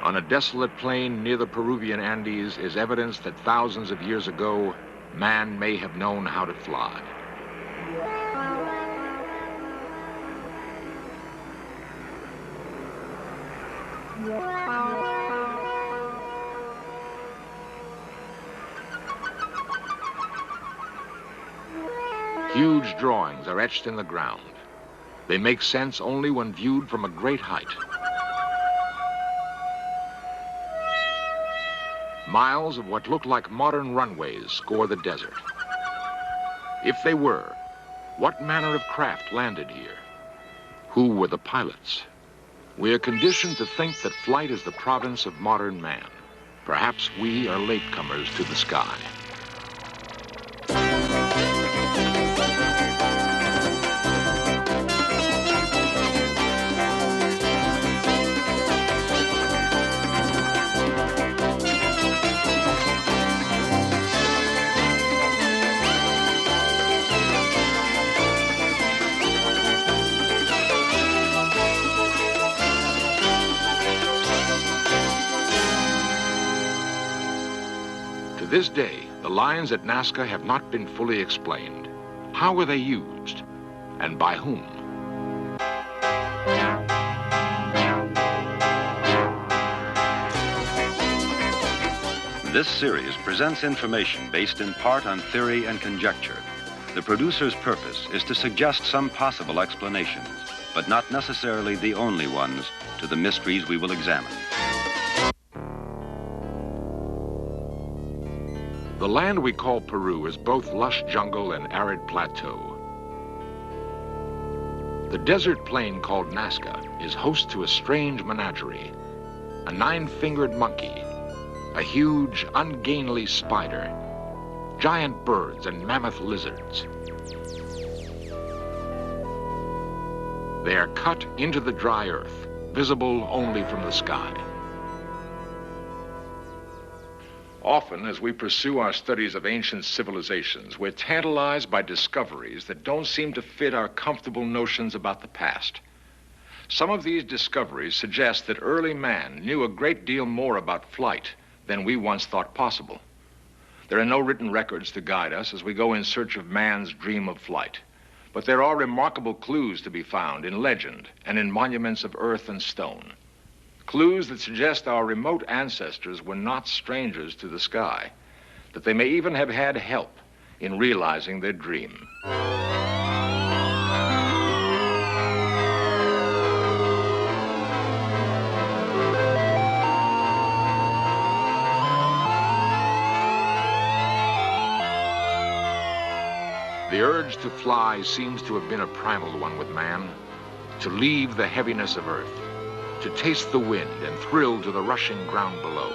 On a desolate plain near the Peruvian Andes is evidence that thousands of years ago, man may have known how to fly. Huge drawings are etched in the ground. They make sense only when viewed from a great height. Miles of what look like modern runways score the desert. If they were, what manner of craft landed here? Who were the pilots? We are conditioned to think that flight is the province of modern man. Perhaps we are latecomers to the sky. To this day, the lines at Nazca have not been fully explained. How were they used? And by whom? This series presents information based in part on theory and conjecture. The producer's purpose is to suggest some possible explanations, but not necessarily the only ones, to the mysteries we will examine. The land we call Peru is both lush jungle and arid plateau. The desert plain called Nazca is host to a strange menagerie. A 9-fingered monkey, a huge, ungainly spider, giant birds and mammoth lizards. They are cut into the dry earth, visible only from the sky. Often, as we pursue our studies of ancient civilizations, we're tantalized by discoveries that don't seem to fit our comfortable notions about the past. Some of these discoveries suggest that early man knew a great deal more about flight than we once thought possible. There are no written records to guide us as we go in search of man's dream of flight, but there are remarkable clues to be found in legend and in monuments of earth and stone. Clues that suggest our remote ancestors were not strangers to the sky, that they may even have had help in realizing their dream. The urge to fly seems to have been a primal one with man, to leave the heaviness of earth, to taste the wind and thrill to the rushing ground below.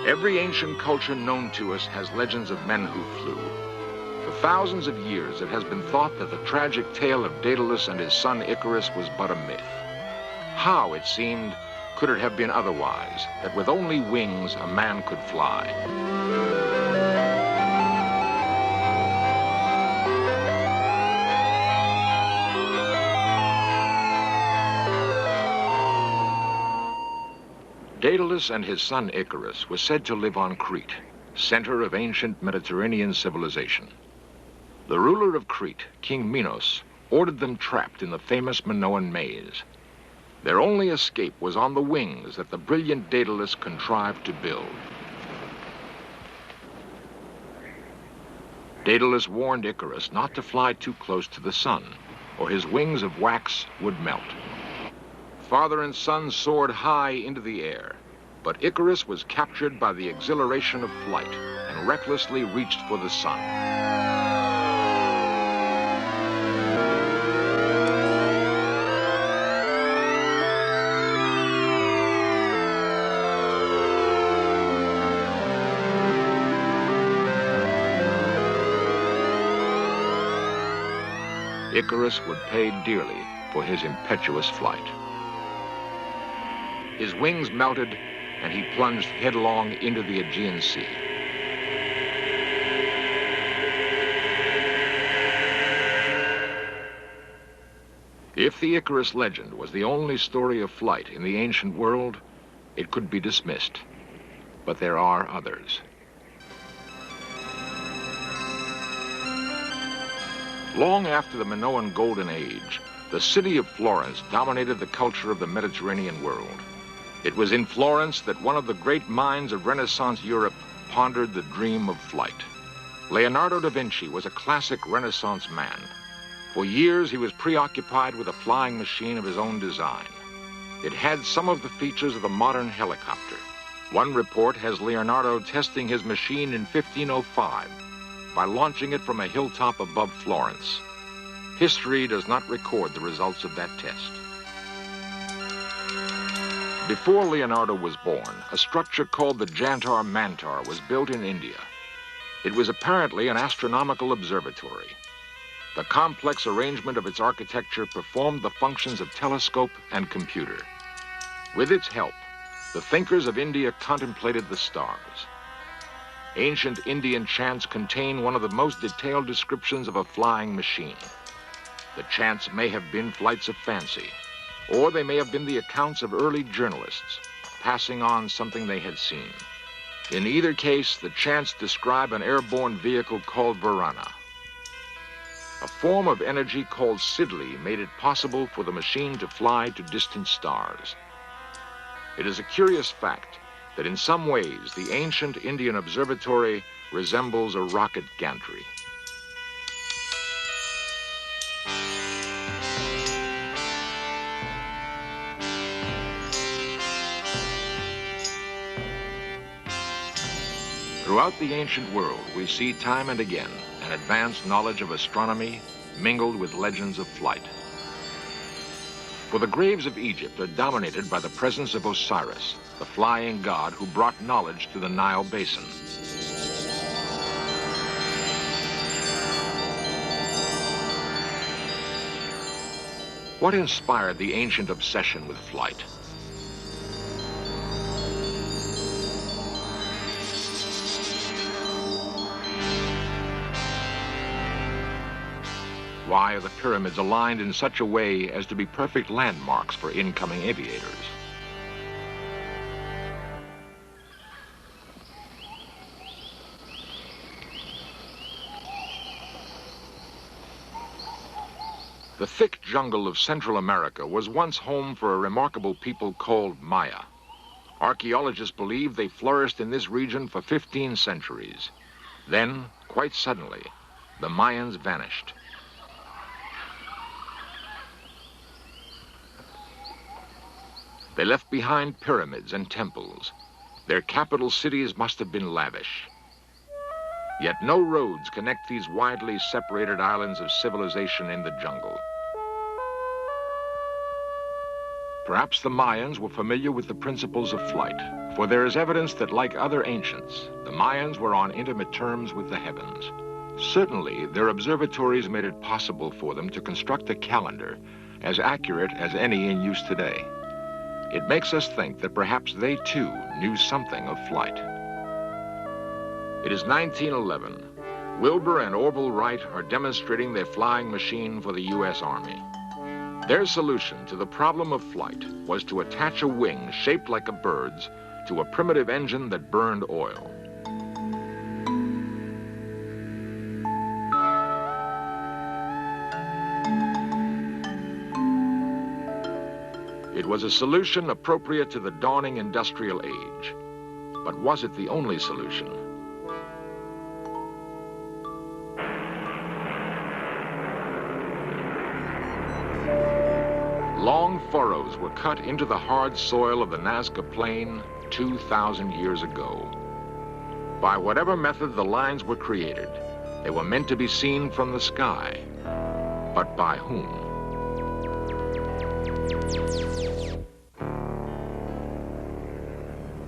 Every ancient culture known to us has legends of men who flew. For thousands of years, it has been thought that the tragic tale of Daedalus and his son Icarus was but a myth. How, it seemed, could it have been otherwise, that with only wings, a man could fly? Daedalus and his son Icarus were said to live on Crete, center of ancient Mediterranean civilization. The ruler of Crete, King Minos, ordered them trapped in the famous Minoan maze. Their only escape was on the wings that the brilliant Daedalus contrived to build. Daedalus warned Icarus not to fly too close to the sun, or his wings of wax would melt. Father and son soared high into the air, but Icarus was captured by the exhilaration of flight and recklessly reached for the sun. Icarus would pay dearly for his impetuous flight. His wings melted, and he plunged headlong into the Aegean Sea. If the Icarus legend was the only story of flight in the ancient world, it could be dismissed. But there are others. Long after the Minoan Golden Age, the city of Florence dominated the culture of the Mediterranean world. It was in Florence that one of the great minds of Renaissance Europe pondered the dream of flight. Leonardo da Vinci was a classic Renaissance man. For years, he was preoccupied with a flying machine of his own design. It had some of the features of the modern helicopter. One report has Leonardo testing his machine in 1505 by launching it from a hilltop above Florence. History does not record the results of that test. Before Leonardo was born, a structure called the Jantar Mantar was built in India. It was apparently an astronomical observatory. The complex arrangement of its architecture performed the functions of telescope and computer. With its help, the thinkers of India contemplated the stars. Ancient Indian chants contain one of the most detailed descriptions of a flying machine. The chants may have been flights of fancy, or they may have been the accounts of early journalists passing on something they had seen. In either case, the chants describe an airborne vehicle called Varana. A form of energy called Syndee made it possible for the machine to fly to distant stars. It is a curious fact that in some ways the ancient Indian observatory resembles a rocket gantry. Throughout the ancient world, we see time and again an advanced knowledge of astronomy mingled with legends of flight. For the graves of Egypt are dominated by the presence of Osiris, the flying god who brought knowledge to the Nile basin. What inspired the ancient obsession with flight? Why are the pyramids aligned in such a way as to be perfect landmarks for incoming aviators? The thick jungle of Central America was once home for a remarkable people called Maya. Archaeologists believe they flourished in this region for 15 centuries. Then, quite suddenly, the Mayans vanished. They left behind pyramids and temples. Their capital cities must have been lavish. Yet no roads connect these widely separated islands of civilization in the jungle. Perhaps the Mayans were familiar with the principles of flight, for there is evidence that, like other ancients, the Mayans were on intimate terms with the heavens. Certainly, their observatories made it possible for them to construct a calendar as accurate as any in use today. It makes us think that perhaps they, too, knew something of flight. It is 1911. Wilbur and Orville Wright are demonstrating their flying machine for the U.S. Army. Their solution to the problem of flight was to attach a wing shaped like a bird's to a primitive engine that burned oil. It was a solution appropriate to the dawning industrial age. But was it the only solution? Long furrows were cut into the hard soil of the Nazca Plain 2,000 years ago. By whatever method the lines were created, they were meant to be seen from the sky. But by whom?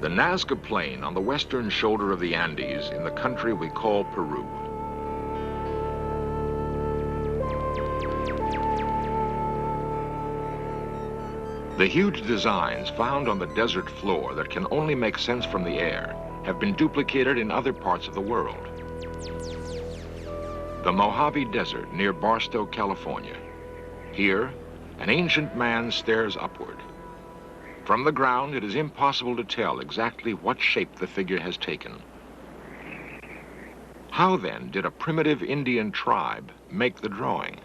The Nazca Plain on the western shoulder of the Andes in the country we call Peru. The huge designs found on the desert floor that can only make sense from the air have been duplicated in other parts of the world. The Mojave Desert near Barstow, California. Here, an ancient man stares upward. From the ground, it is impossible to tell exactly what shape the figure has taken. How then did a primitive Indian tribe make the drawing?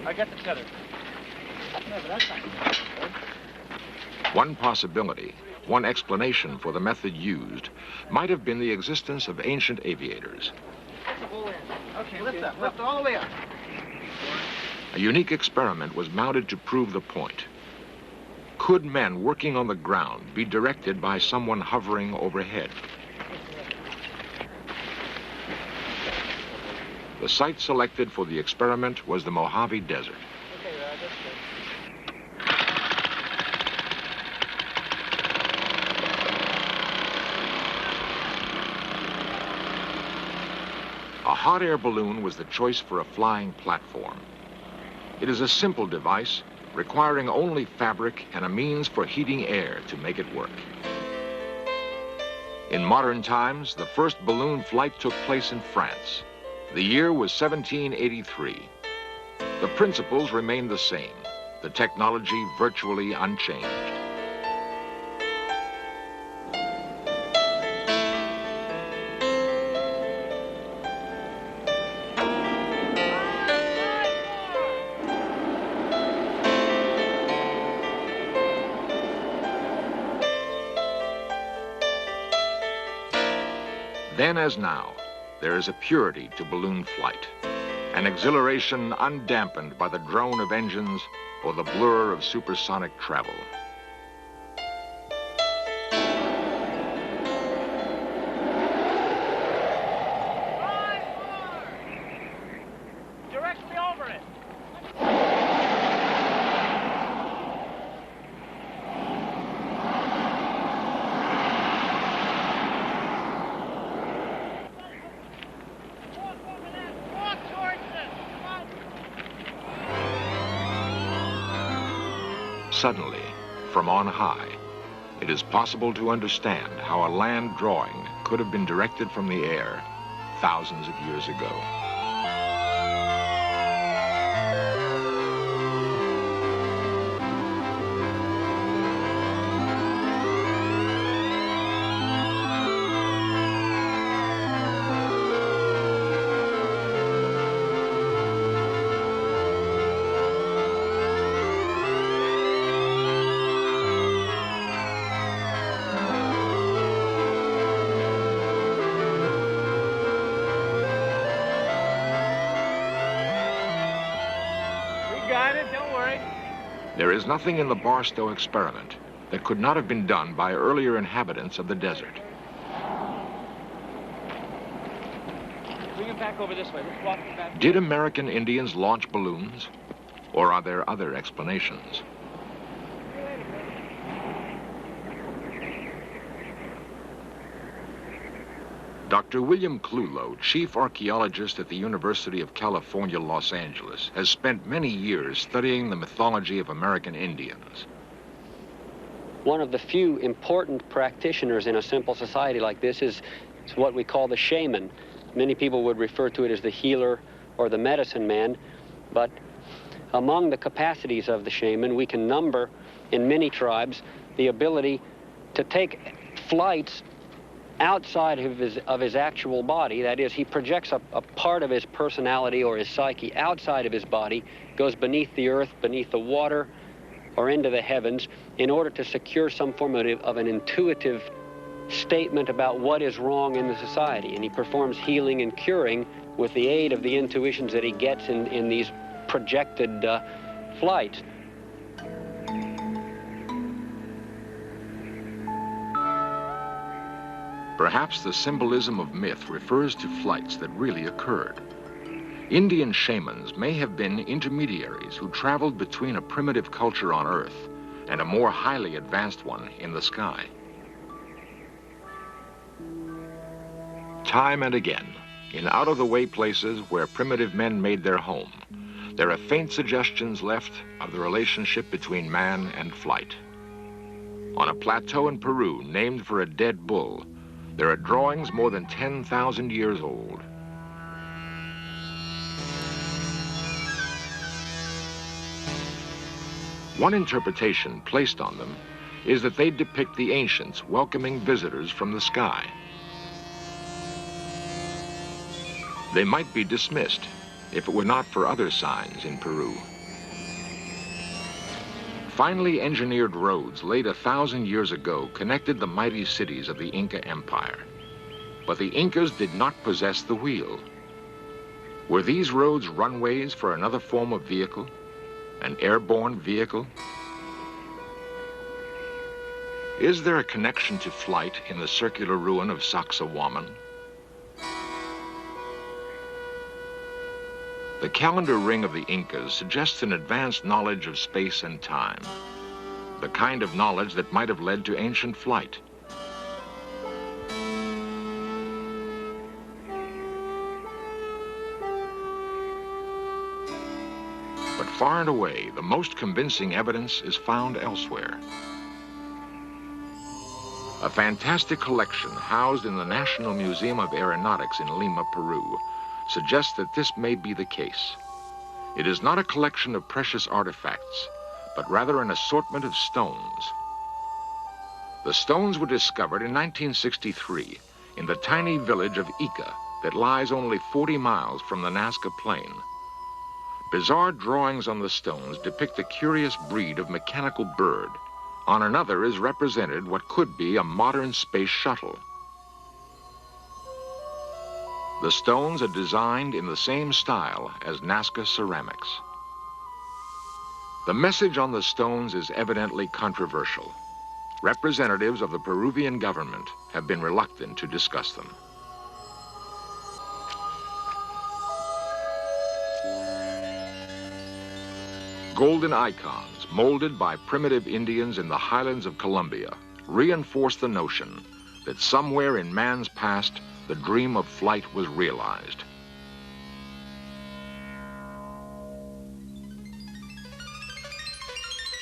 I got the tether. Yeah, but that's not good. One possibility, one explanation for the method used, might have been the existence of ancient aviators. That's the whole end. Okay, lift up. Lift all the way up. A unique experiment was mounted to prove the point. Could men working on the ground be directed by someone hovering overhead? The site selected for the experiment was the Mojave Desert. Okay, that's good. A hot air balloon was the choice for a flying platform. It is a simple device, requiring only fabric and a means for heating air to make it work. In modern times, the first balloon flight took place in France. The year was 1783. The principles remained the same, the technology virtually unchanged. Then as now, there is a purity to balloon flight, an exhilaration undampened by the drone of engines or the blur of supersonic travel. Directly over it. Suddenly, from on high, it is possible to understand how a land drawing could have been directed from the air thousands of years ago. There is nothing in the Barstow experiment that could not have been done by earlier inhabitants of the desert. Bring him back over this way. Let's walk him back. Did American Indians launch balloons? Or are there other explanations? Dr. William Clulow, chief archaeologist at the University of California, Los Angeles, has spent many years studying the mythology of American Indians. One of the few important practitioners in a simple society like this is what we call the shaman. Many people would refer to it as the healer or the medicine man, but among the capacities of the shaman, we can number in many tribes the ability to take flights outside of his actual body. That is, he projects a part of his personality or his psyche outside of his body, goes beneath the earth, beneath the water, or into the heavens in order to secure some form of an intuitive statement about what is wrong in the society. And he performs healing and curing with the aid of the intuitions that he gets in these projected flights. Perhaps the symbolism of myth refers to flights that really occurred. Indian shamans may have been intermediaries who traveled between a primitive culture on Earth and a more highly advanced one in the sky. Time and again, in out-of-the-way places where primitive men made their home, there are faint suggestions left of the relationship between man and flight. On a plateau in Peru named for a dead bull, there are drawings more than 10,000 years old. One interpretation placed on them is that they depict the ancients welcoming visitors from the sky. They might be dismissed if it were not for other signs in Peru. Finely engineered roads laid 1,000 years ago connected the mighty cities of the Inca Empire. But the Incas did not possess the wheel. Were these roads runways for another form of vehicle? An airborne vehicle? Is there a connection to flight in the circular ruin of Sacsayhuaman? The calendar ring of the Incas suggests an advanced knowledge of space and time, the kind of knowledge that might have led to ancient flight. But far and away, the most convincing evidence is found elsewhere. A fantastic collection housed in the National Museum of Aeronautics in Lima, Peru, suggests that this may be the case. It is not a collection of precious artifacts, but rather an assortment of stones. The stones were discovered in 1963 in the tiny village of Ica that lies only 40 miles from the Nazca Plain. Bizarre drawings on the stones depict a curious breed of mechanical bird. On another is represented what could be a modern space shuttle. The stones are designed in the same style as Nazca ceramics. The message on the stones is evidently controversial. Representatives of the Peruvian government have been reluctant to discuss them. Golden icons, molded by primitive Indians in the highlands of Colombia, reinforce the notion that somewhere in man's past, the dream of flight was realized.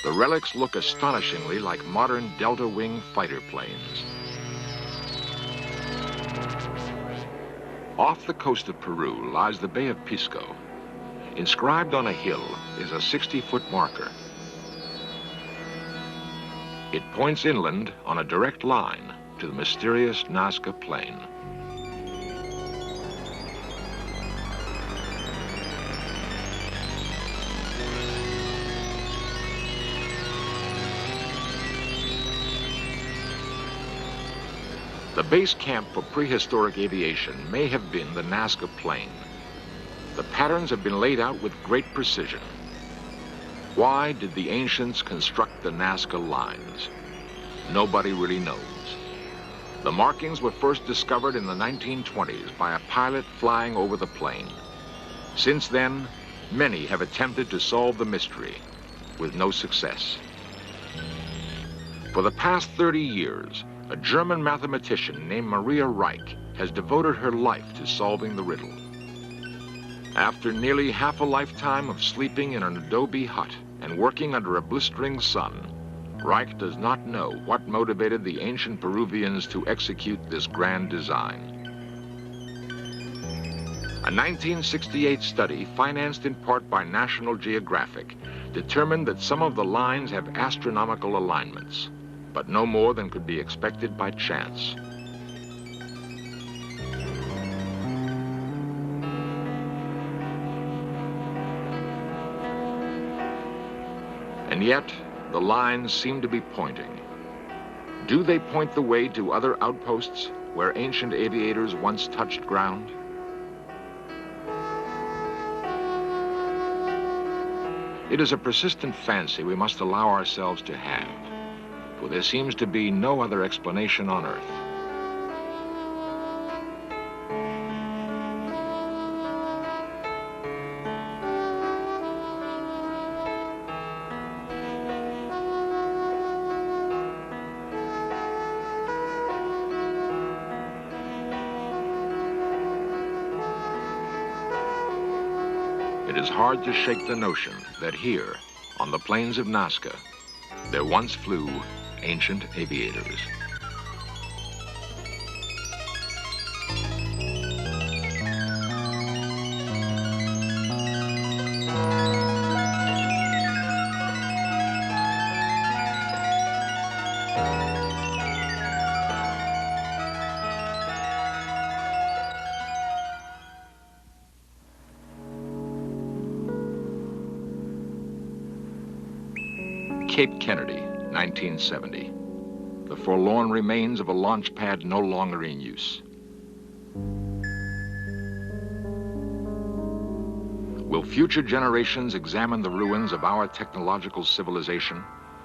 The relics look astonishingly like modern delta-wing fighter planes. Off the coast of Peru lies the Bay of Pisco. Inscribed on a hill is a 60-foot marker. It points inland on a direct line to the mysterious Nazca Plain. The base camp for prehistoric aviation may have been the Nazca Plain. The patterns have been laid out with great precision. Why did the ancients construct the Nazca lines? Nobody really knows. The markings were first discovered in the 1920s by a pilot flying over the plain. Since then, many have attempted to solve the mystery, with no success. For the past 30 years, a German mathematician named Maria Reich has devoted her life to solving the riddle. After nearly half a lifetime of sleeping in an adobe hut and working under a blistering sun, Reich does not know what motivated the ancient Peruvians to execute this grand design. A 1968 study, financed in part by National Geographic, determined that some of the lines have astronomical alignments, but no more than could be expected by chance. And yet, the lines seem to be pointing. Do they point the way to other outposts where ancient aviators once touched ground? It is a persistent fancy we must allow ourselves to have, for there seems to be no other explanation on Earth. it is hard to shake the notion that here, on the plains of Nazca, there once flew ancient aviators. Cape Kennedy, 1970. The forlorn remains of a launch pad no longer in use. Will future generations examine the ruins of our technological civilization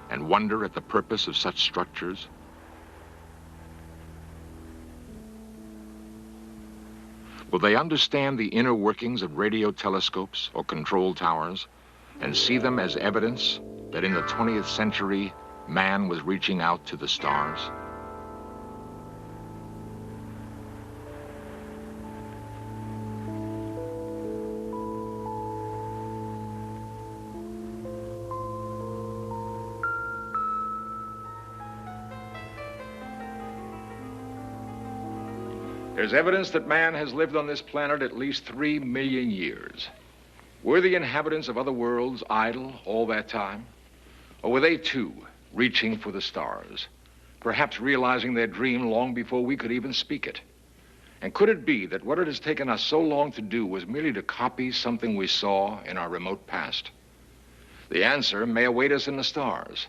and wonder at the purpose of such structures? Will they understand the inner workings of radio telescopes or control towers and see them as evidence that in the 20th century, man was reaching out to the stars? There's evidence that man has lived on this planet at least 3 million years. Were the inhabitants of other worlds idle all that time? Or were they, too, reaching for the stars, perhaps realizing their dream long before we could even speak it? And could it be that what it has taken us so long to do was merely to copy something we saw in our remote past? The answer may await us in the stars,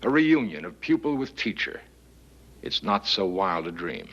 a reunion of pupil with teacher. It's not so wild a dream.